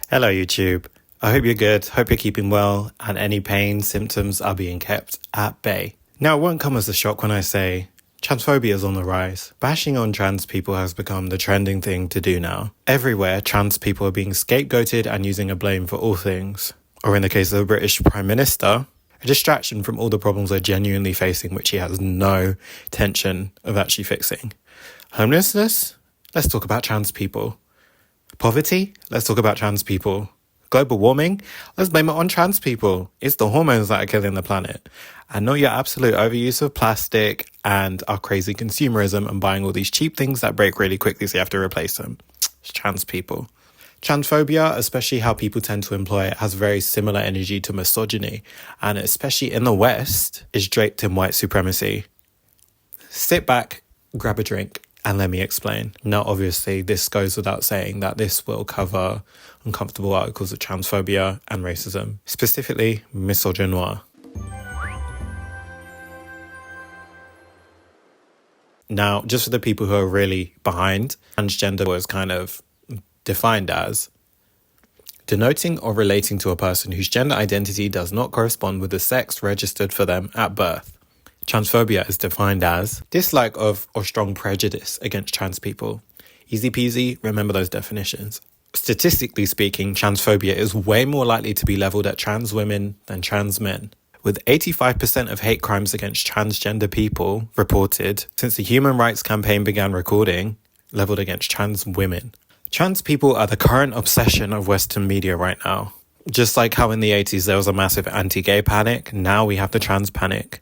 Hello, YouTube. I hope you're good, hope you're keeping well, and any pain, symptoms are being kept at bay. Now, it won't come as a shock when I say transphobia is on the rise. Bashing on trans people has become the trending thing to do now. Everywhere, trans people are being scapegoated and using a blame for all things. Or in the case of the British Prime Minister, a distraction from all the problems we're genuinely facing, which he has no intention of actually fixing. Homelessness? Let's talk about trans people. Poverty? Let's talk about trans people. Global warming? Let's blame it on trans people. It's the hormones that are killing the planet. And not your absolute overuse of plastic and our crazy consumerism and buying all these cheap things that break really quickly so you have to replace them. It's trans people. Transphobia, especially how people tend to employ it, has very similar energy to misogyny, and especially in the West, is draped in white supremacy. Sit back, grab a drink, and let me explain. Now, obviously, this goes without saying that this will cover uncomfortable articles of transphobia and racism, specifically misogynoir. Now, just for the people who are really behind, transgender was kind of defined as denoting or relating to a person whose gender identity does not correspond with the sex registered for them at birth. Transphobia is defined as dislike of or strong prejudice against trans people. Easy peasy, remember those definitions. Statistically speaking, transphobia is way more likely to be leveled at trans women than trans men, with 85% of hate crimes against transgender people reported since the Human Rights Campaign began recording, leveled against trans women. Trans people are the current obsession of Western media right now. Just like how in the 80s there was a massive anti-gay panic, now we have the trans panic.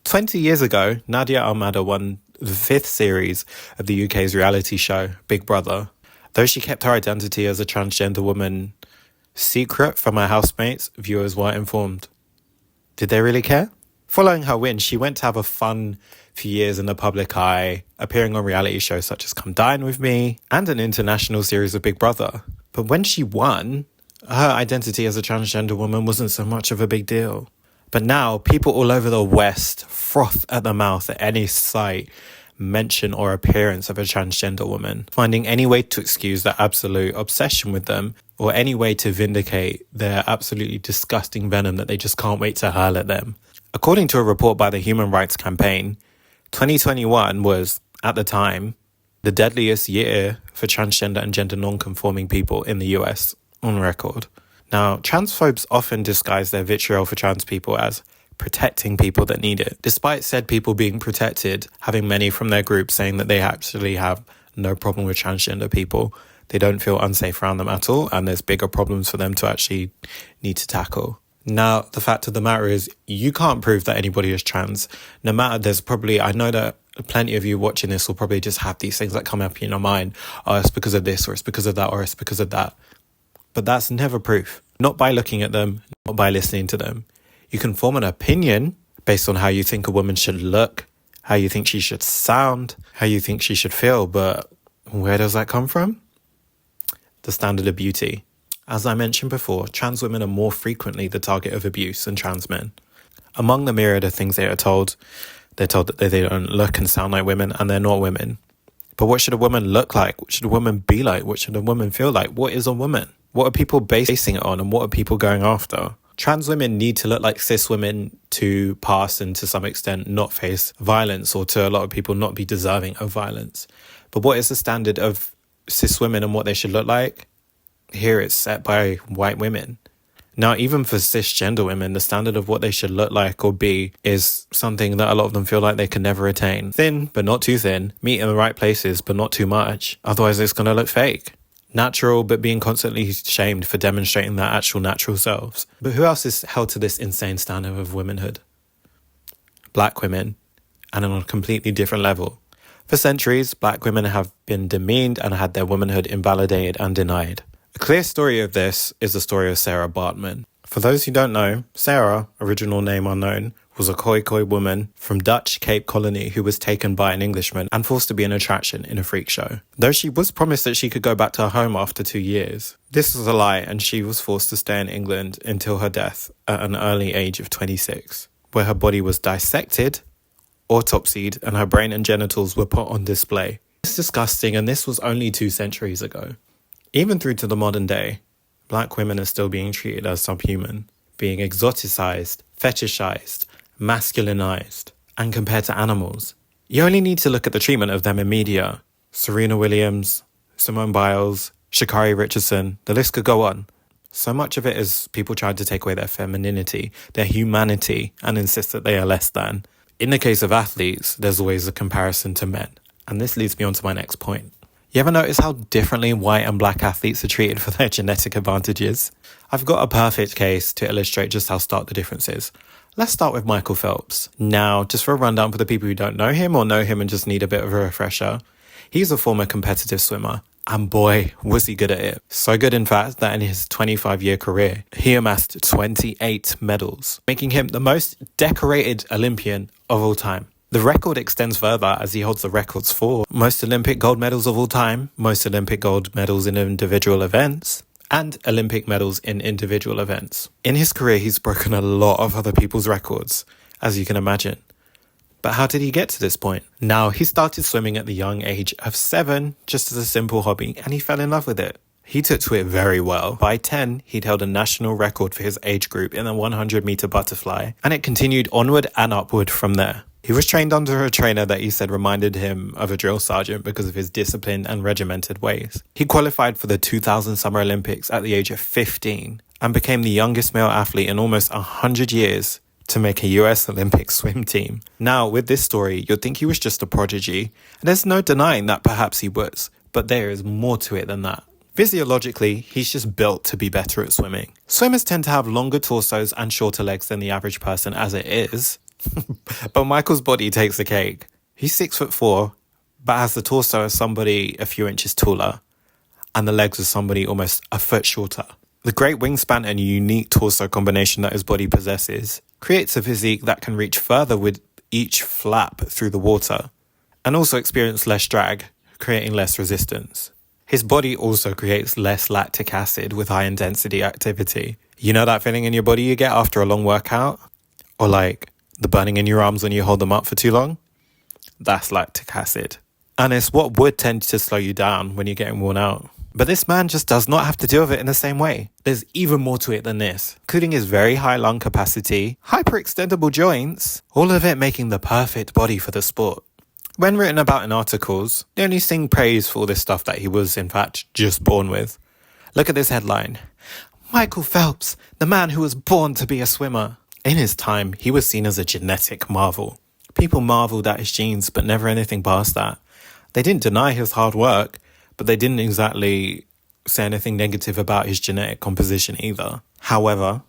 20 years ago, Nadia Almada won the 5th series of the UK's reality show, Big Brother. Though she kept her identity as a transgender woman secret from her housemates, viewers weren't informed. Did they really care? Following her win, she went to have a fun few years in the public eye, appearing on reality shows such as Come Dine With Me and an international series of Big Brother. But when she won, her identity as a transgender woman wasn't so much of a big deal. But now, people all over the West froth at the mouth at any sight, mention or appearance of a transgender woman, finding any way to excuse their absolute obsession with them or any way to vindicate their absolutely disgusting venom that they just can't wait to hurl at them. According to a report by the Human Rights Campaign, 2021 was, at the time, the deadliest year for transgender and gender non-conforming people in the US on record. Now, transphobes often disguise their vitriol for trans people as protecting people that need it, despite said people being protected, having many from their group saying that they actually have no problem with transgender people. They don't feel unsafe around them at all, and there's bigger problems for them to actually need to tackle. Now, the fact of the matter is, you can't prove that anybody is trans. No matter, there's probably, I know that plenty of you watching this will probably just have these things that come up in your mind. Oh, it's because of this, or it's because of that, or it's because of that. But that's never proof. Not by looking at them, not by listening to them. You can form an opinion based on how you think a woman should look, how you think she should sound, how you think she should feel, but where does that come from? The standard of beauty. As I mentioned before, trans women are more frequently the target of abuse than trans men. Among the myriad of things they're told that they don't look and sound like women, and they're not women. But what should a woman look like? What should a woman be like? What should a woman feel like? What is a woman? What are people basing it on, and what are people going after? Trans women need to look like cis women to pass and to some extent not face violence, or to a lot of people not be deserving of violence. But what is the standard of cis women and what they should look like? Here it's set by white women. Now, even for cisgender women, the standard of what they should look like or be is something that a lot of them feel like they can never attain. Thin, but not too thin. Meat in the right places, but not too much. Otherwise, it's going to look fake. Natural, but being constantly shamed for demonstrating their actual natural selves. But who else is held to this insane standard of womanhood? Black women, and on a completely different level. For centuries, black women have been demeaned and had their womanhood invalidated and denied. A clear story of this is the story of Sarah Baartman. For those who don't know, Sarah, original name unknown, was a Khoi woman from Dutch Cape Colony who was taken by an Englishman and forced to be an attraction in a freak show. Though she was promised that she could go back to her home after 2 years, this was a lie, and she was forced to stay in England until her death at an early age of 26, where her body was dissected, autopsied, and her brain and genitals were put on display. It's disgusting, and this was only 2 centuries ago. Even through to the modern day, Black women are still being treated as subhuman, being exoticized, fetishized, masculinized, and compared to animals. You only need to look at the treatment of them in media. Serena Williams, Simone Biles, Sha'Carri Richardson, the list could go on. So much of it is people trying to take away their femininity, their humanity, and insist that they are less than. In the case of athletes, there's always a comparison to men. And this leads me on to my next point. You ever notice how differently white and black athletes are treated for their genetic advantages? I've got a perfect case to illustrate just how stark the difference is. Let's start with Michael Phelps. Now, just for a rundown for the people who don't know him or know him and just need a bit of a refresher, he's a former competitive swimmer. And boy, was he good at it. So good, in fact, that in his 25-year career, he amassed 28 medals, making him the most decorated Olympian of all time. The record extends further as he holds the records for most Olympic gold medals of all time, most Olympic gold medals in individual events, and Olympic medals in individual events. In his career, he's broken a lot of other people's records, as you can imagine. But how did he get to this point? Now, he started swimming at the young age of 7, just as a simple hobby, and he fell in love with it. He took to it very well. By 10, he'd held a national record for his age group in the 100-meter butterfly, and it continued onward and upward from there. He was trained under a trainer that he said reminded him of a drill sergeant because of his disciplined and regimented ways. He qualified for the 2000 Summer Olympics at the age of 15 and became the youngest male athlete in almost 100 years to make a US Olympic swim team. Now, with this story, you'd think he was just a prodigy, and there's no denying that perhaps he was, but there is more to it than that. Physiologically, he's just built to be better at swimming. Swimmers tend to have longer torsos and shorter legs than the average person as it is, but Michael's body takes the cake. He's 6'4", but has the torso of somebody a few inches taller, and the legs of somebody almost a foot shorter. The great wingspan and unique torso combination that his body possesses creates a physique that can reach further with each flap through the water, and also experience less drag, creating less resistance. His body also creates less lactic acid with high intensity activity. You know that feeling in your body you get after a long workout? Or like the burning in your arms when you hold them up for too long? That's lactic acid. And it's what would tend to slow you down when you're getting worn out. But this man just does not have to deal with it in the same way. There's even more to it than this, including his very high lung capacity, hyperextendable joints, all of it making the perfect body for the sport. When written about in articles, they only sing praise for all this stuff that he was in fact just born with. Look at this headline. Michael Phelps, the man who was born to be a swimmer. In his time, he was seen as a genetic marvel. People marveled at his genes, but never anything past that. They didn't deny his hard work, but they didn't exactly say anything negative about his genetic composition either. However,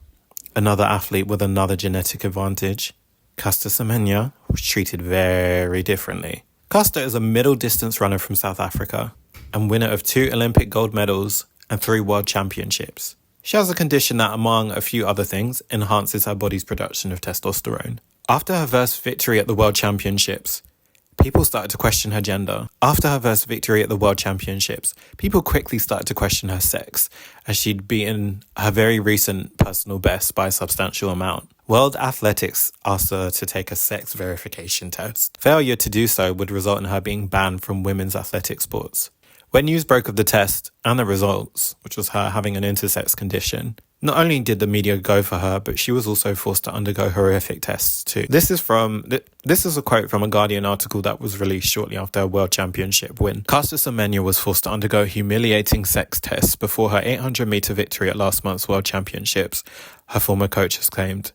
another athlete with another genetic advantage, Caster Semenya, was treated very differently. Caster is a middle distance runner from South Africa and winner of 2 Olympic gold medals and 3 world championships. She has a condition that, among a few other things, enhances her body's production of testosterone. After her first victory at the World Championships, people started to question her gender. After her first victory at the World Championships, people quickly started to question her sex, as she'd beaten her very recent personal best by a substantial amount. World Athletics asked her to take a sex verification test. Failure to do so would result in her being banned from women's athletic sports. When news broke of the test and the results, which was her having an intersex condition, not only did the media go for her, but she was also forced to undergo horrific tests too. This is a quote from a Guardian article that was released shortly after her World Championship win. Caster Semenya was forced to undergo humiliating sex tests before her 800-meter victory at last month's World Championships, her former coach has claimed.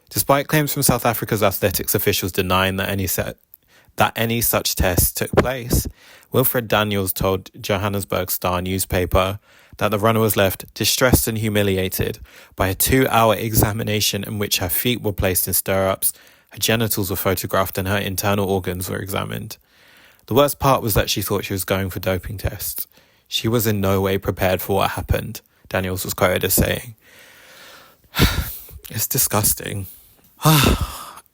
Despite claims from South Africa's athletics officials denying that any such tests took place, Wilfred Daniels told Johannesburg Star newspaper that the runner was left distressed and humiliated by a 2-hour examination in which her feet were placed in stirrups, her genitals were photographed and her internal organs were examined. The worst part was that she thought she was going for doping tests. She was in no way prepared for what happened, Daniels was quoted as saying. It's disgusting.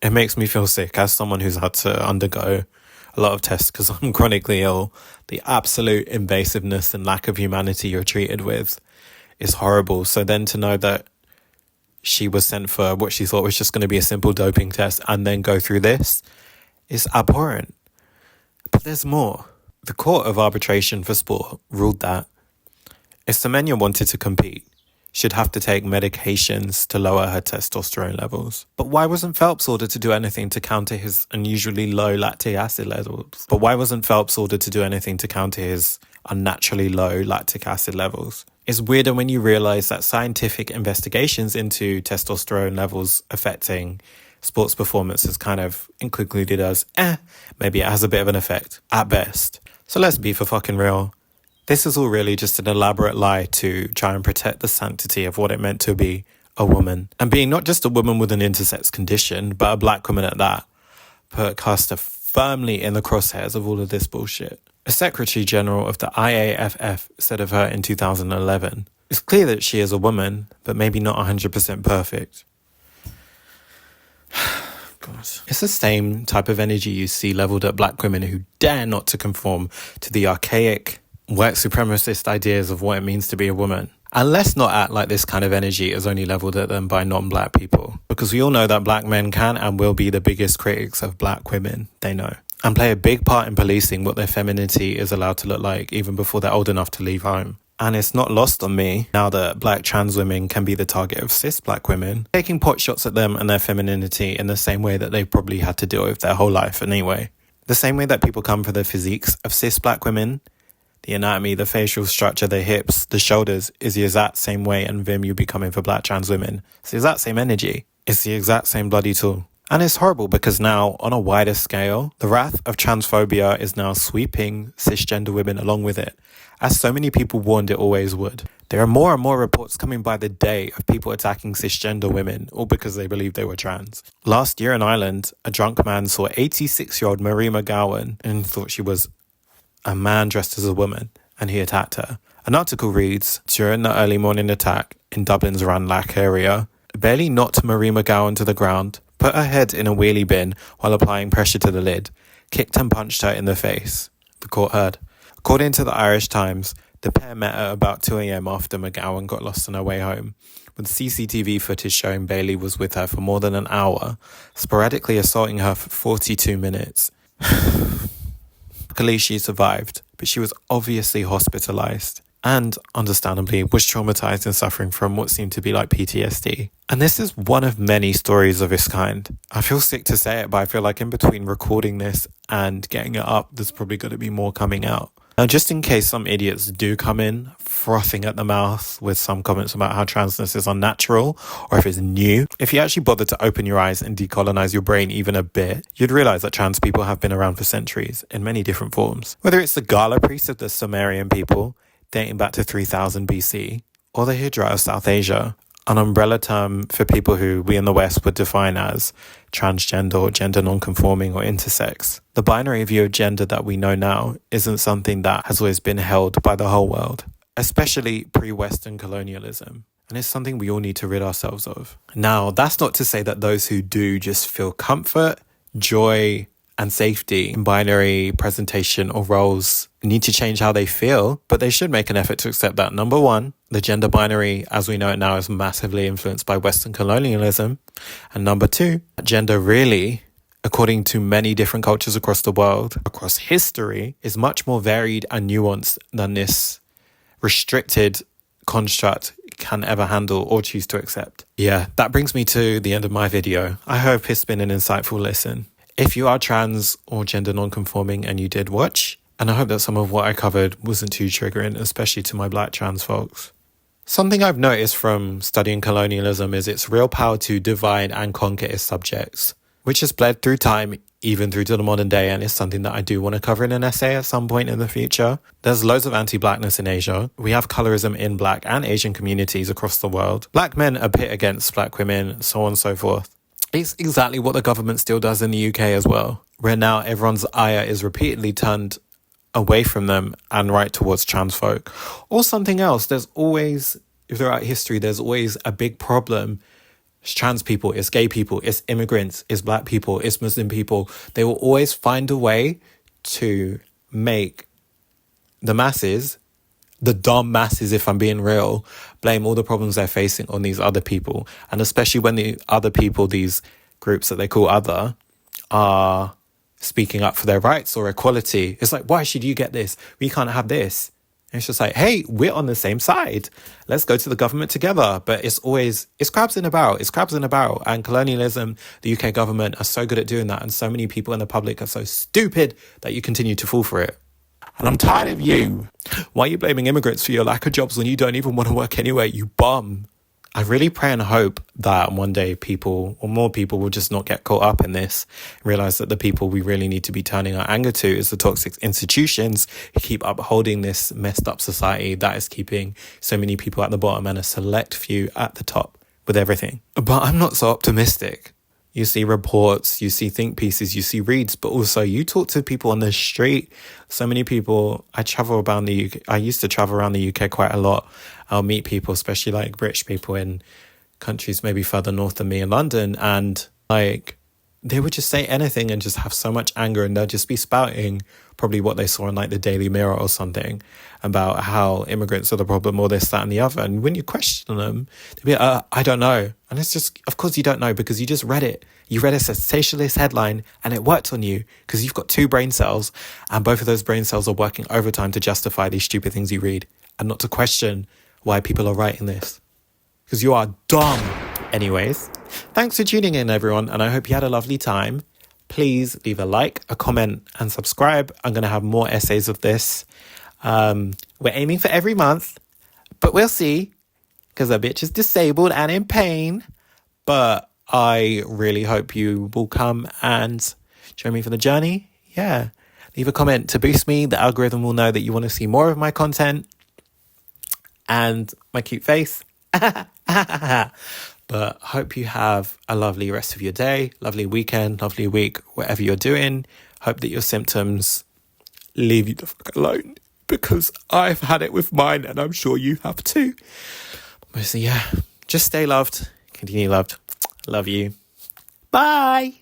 It makes me feel sick as someone who's had to undergo a lot of tests because I'm chronically ill. The absolute invasiveness and lack of humanity you're treated with is horrible. So then to know that she was sent for what she thought was just going to be a simple doping test and then go through this is abhorrent. But there's more. The Court of Arbitration for Sport ruled that if Semenya wanted to compete, should have to take medications to lower her testosterone levels. But why wasn't Phelps ordered to do anything to counter his unusually low lactic acid levels? But why wasn't Phelps ordered to do anything to counter his unnaturally low lactic acid levels? It's weirder when you realize that scientific investigations into testosterone levels affecting sports performance is kind of concluded as, maybe it has a bit of an effect, at best. So let's be for fucking real. This is all really just an elaborate lie to try and protect the sanctity of what it meant to be a woman. And being not just a woman with an intersex condition, but a black woman at that, put Custer firmly in the crosshairs of all of this bullshit. A Secretary General of the IAFF said of her in 2011, "It's clear that she is a woman, but maybe not 100% perfect." God. It's the same type of energy you see leveled at black women who dare not to conform to the archaic white supremacist ideas of what it means to be a woman. And let's not act like this kind of energy is only leveled at them by non-black people, because we all know that black men can and will be the biggest critics of black women they know, and play a big part in policing what their femininity is allowed to look like even before they're old enough to leave home. And it's not lost on me now that black trans women can be the target of cis black women, taking pot shots at them and their femininity in the same way that they probably had to deal with their whole life anyway. The same way that people come for the physiques of cis black women, the anatomy, the facial structure, the hips, the shoulders, is the exact same way and vim you'll be coming for black trans women. It's the exact same energy. It's the exact same bloody tool. And it's horrible because now, on a wider scale, the wrath of transphobia is now sweeping cisgender women along with it, as so many people warned it always would. There are more and more reports coming by the day of people attacking cisgender women, all because they believed they were trans. Last year in Ireland, a drunk man saw 86-year-old Marie McGowan and thought she was a man dressed as a woman, and he attacked her. An article reads, during the early morning attack in Dublin's Ranelagh area, Bailey knocked Marie McGowan to the ground, put her head in a wheelie bin while applying pressure to the lid, kicked and punched her in the face, the court heard. According to the Irish Times, the pair met at about 2 a.m. after McGowan got lost on her way home, with CCTV footage showing Bailey was with her for more than an hour, sporadically assaulting her for 42 minutes. Luckily, she survived, but she was obviously hospitalized and, understandably, was traumatized and suffering from what seemed to be like PTSD. And this is one of many stories of this kind. I feel sick to say it, but I feel like in between recording this and getting it up, there's probably going to be more coming out. Now, just in case some idiots do come in frothing at the mouth with some comments about how transness is unnatural or if it's new, if you actually bother to open your eyes and decolonize your brain even a bit, you'd realize that trans people have been around for centuries in many different forms. Whether it's the Gala priests of the Sumerian people, dating back to 3000 BC, or the Hijra of South Asia, an umbrella term for people who we in the West would define as transgender or gender non-conforming or intersex. The binary view of gender that we know now isn't something that has always been held by the whole world, especially pre-Western colonialism. And it's something we all need to rid ourselves of. Now, that's not to say that those who do just feel comfort, joy, and safety in binary presentation or roles need to change how they feel, but they should make an effort to accept that, number one, the gender binary as we know it now is massively influenced by Western colonialism, and number two, gender really, according to many different cultures across the world, across history, is much more varied and nuanced than this restricted construct can ever handle or choose to accept. Yeah, that brings me to the end of my video. I hope it's been an insightful listen. If you are trans or gender non-conforming and you did watch, and I hope that some of what I covered wasn't too triggering, especially to my black trans folks. Something I've noticed from studying colonialism is its real power to divide and conquer its subjects, which has bled through time, even through to the modern day, and is something that I do want to cover in an essay at some point in the future. There's loads of anti-blackness in Asia. We have colorism in black and Asian communities across the world. Black men are pit against black women, so on and so forth. It's exactly what the government still does in the UK as well, where now everyone's ire is repeatedly turned away from them and right towards trans folk. Or something else. There's always, throughout history, there's always a big problem. It's trans people, it's gay people, it's immigrants, it's black people, it's Muslim people. They will always find a way to make the masses, the dumb masses, if I'm being real, blame all the problems they're facing on these other people. And especially when the other people, these groups that they call other, are speaking up for their rights or equality. It's like, why should you get this? We can't have this. It's just like, hey, we're on the same side. Let's go to the government together. But it's crabs in a barrel. It's crabs in a barrel. And colonialism, the UK government are so good at doing that. And so many people in the public are so stupid that you continue to fall for it. And I'm tired of you. Why are you blaming immigrants for your lack of jobs when you don't even want to work anyway, you bum? I really pray and hope that one day people, or more people, will just not get caught up in this, realize that the people we really need to be turning our anger to is the toxic institutions who keep upholding this messed up society that is keeping so many people at the bottom and a select few at the top with everything. But I'm not so optimistic. You see reports, you see think pieces, you see reads, but also you talk to people on the street. So many people, I travel around the UK. I used to travel around the UK quite a lot. I'll meet people, especially like rich people in countries maybe further north than me in London. And like, they would just say anything and just have so much anger, and they'll just be spouting probably what they saw in like the Daily Mirror or something about how immigrants are the problem, or this, that and the other. And when you question them, they'll be like, I don't know. And it's just, of course you don't know, because you just read it. You read a sensationalist headline and it worked on you because you've got two brain cells, and both of those brain cells are working overtime to justify these stupid things you read and not to question why people are writing this, because you are dumb. Anyways, thanks for tuning in, everyone, and I hope you had a lovely time. Please leave a like, a comment, and subscribe. I'm going to have more essays of this. We're aiming for every month, but we'll see, because a bitch is disabled and in pain. But I really hope you will come and join me for the journey. Yeah. Leave a comment to boost me. The algorithm will know that you want to see more of my content and my cute face. But hope you have a lovely rest of your day, lovely weekend, lovely week, whatever you're doing. Hope that your symptoms leave you the fuck alone, because I've had it with mine and I'm sure you have too. Mostly, yeah, just stay loved, continue loved. Love you. Bye.